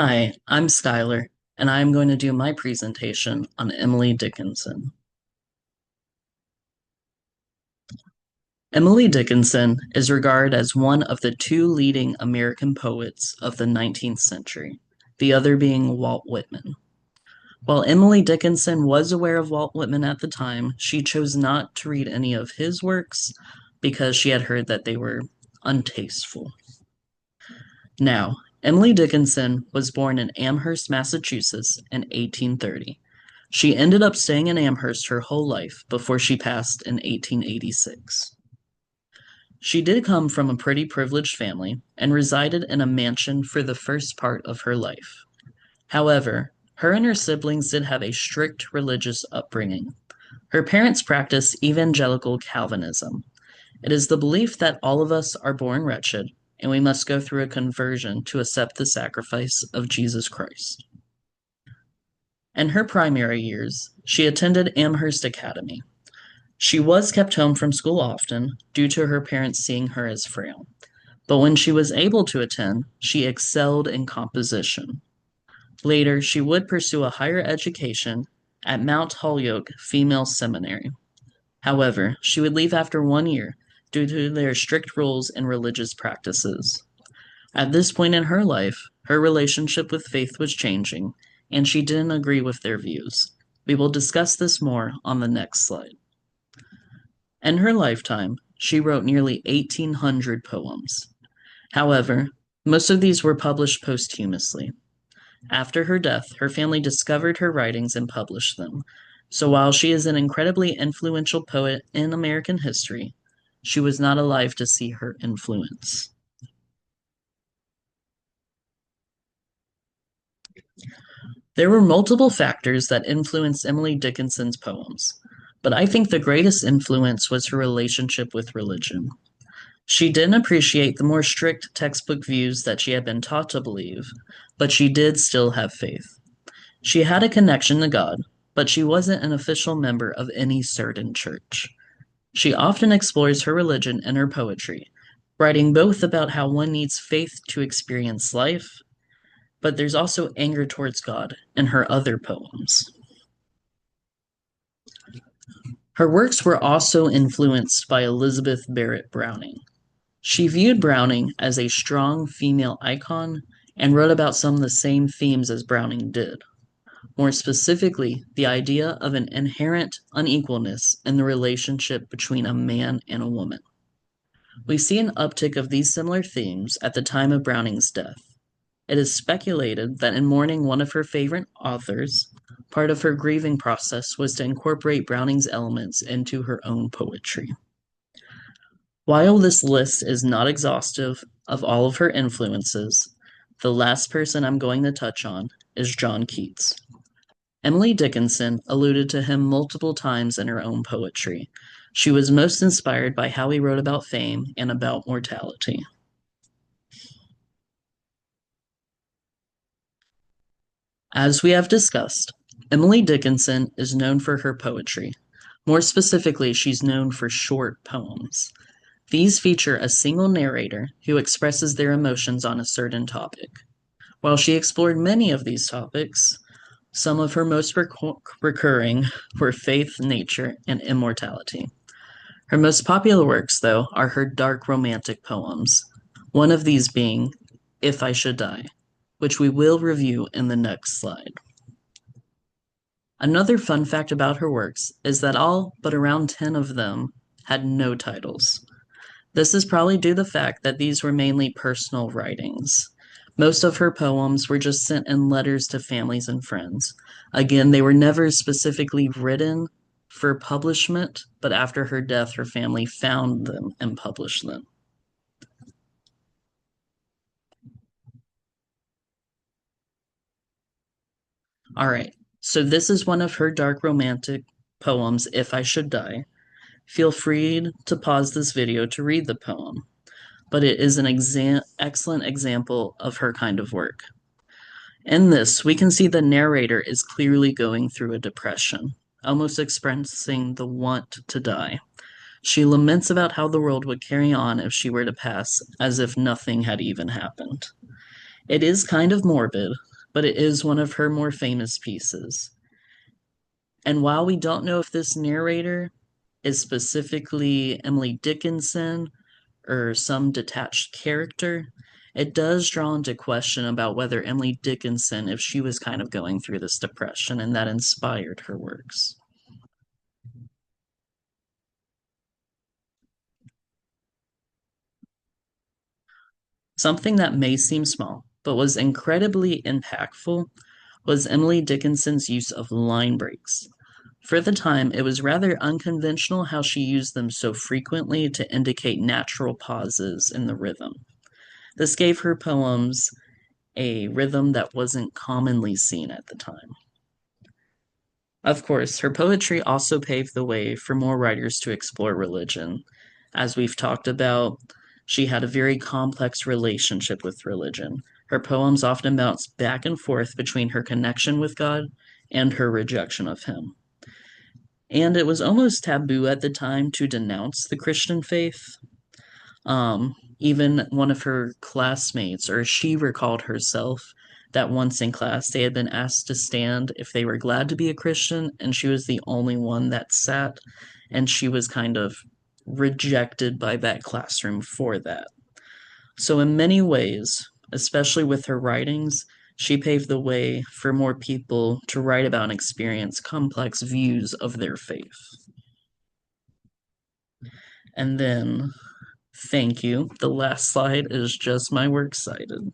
Hi, I'm Skylar, and I'm going to do my presentation on Emily Dickinson. Emily Dickinson is regarded as one of the two leading American poets of the 19th century, the other being Walt Whitman. While Emily Dickinson was aware of Walt Whitman at the time, she chose not to read any of his works because she had heard that they were untasteful. Now, Emily Dickinson was born in Amherst, Massachusetts in 1830. She ended up staying in Amherst her whole life before she passed in 1886. She did come from a pretty privileged family and resided in a mansion for the first part of her life. However, her and her siblings did have a strict religious upbringing. Her parents practiced evangelical Calvinism. It is the belief that all of us are born wretched and we must go through a conversion to accept the sacrifice of Jesus Christ. In her primary years, she attended Amherst Academy. She was kept home from school often due to her parents seeing her as frail, but when she was able to attend, she excelled in composition. Later, she would pursue a higher education at Mount Holyoke Female Seminary. However, she would leave after 1 year due to their strict rules and religious practices. At this point in her life, her relationship with faith was changing, and she didn't agree with their views. We will discuss this more on the next slide. In her lifetime, she wrote nearly 1,800 poems. However, most of these were published posthumously. After her death, her family discovered her writings and published them. So while she is an incredibly influential poet in American history, she was not alive to see her influence. There were multiple factors that influenced Emily Dickinson's poems, but I think the greatest influence was her relationship with religion. She didn't appreciate the more strict textbook views that she had been taught to believe, but she did still have faith. She had a connection to God, but she wasn't an official member of any certain church. She often explores her religion in her poetry, writing both about how one needs faith to experience life, but there's also anger towards God in her other poems. Her works were also influenced by Elizabeth Barrett Browning. She viewed Browning as a strong female icon and wrote about some of the same themes as Browning did. More specifically, the idea of an inherent unequalness in the relationship between a man and a woman. We see an uptick of these similar themes at the time of Browning's death. It is speculated that in mourning one of her favorite authors, part of her grieving process was to incorporate Browning's elements into her own poetry. While this list is not exhaustive of all of her influences, the last person I'm going to touch on is John Keats. Emily Dickinson alluded to him multiple times in her own poetry. She was most inspired by how he wrote about fame and about mortality. As we have discussed, Emily Dickinson is known for her poetry. More specifically, she's known for short poems. These feature a single narrator who expresses their emotions on a certain topic. While she explored many of these topics, some of her most recurring were faith, nature, and immortality. Her most popular works, though, are her dark romantic poems, one of these being If I Should Die, which we will review in the next slide. Another fun fact about her works is that all but around 10 of them had no titles. This is probably due to the fact that these were mainly personal writings. Most of her poems were just sent in letters to families and friends. Again, they were never specifically written for publishment, but after her death, her family found them and published them. All right, so this is one of her dark romantic poems, If I Should Die. Feel free to pause this video to read the poem, but it is an excellent example of her kind of work. In this, we can see the narrator is clearly going through a depression, almost expressing the want to die. She laments about how the world would carry on if she were to pass, as if nothing had even happened. It is kind of morbid, but it is one of her more famous pieces. And while we don't know if this narrator is specifically Emily Dickinson or some detached character, it does draw into question about whether Emily Dickinson, if she was kind of going through this depression and that inspired her works. Something that may seem small, but was incredibly impactful, was Emily Dickinson's use of line breaks. For the time, it was rather unconventional how she used them so frequently to indicate natural pauses in the rhythm. This gave her poems a rhythm that wasn't commonly seen at the time. Of course, her poetry also paved the way for more writers to explore religion. As we've talked about, she had a very complex relationship with religion. Her poems often bounced back and forth between her connection with God and her rejection of Him. And it was almost taboo at the time to denounce the Christian faith. Even one of her classmates, or she recalled herself, that once in class they had been asked to stand if they were glad to be a Christian, and she was the only one that sat, and she was kind of rejected by that classroom for that. So, in many ways, especially with her writings, she paved the way for more people to write about and experience complex views of their faith. And then, thank you. The last slide is just my works cited.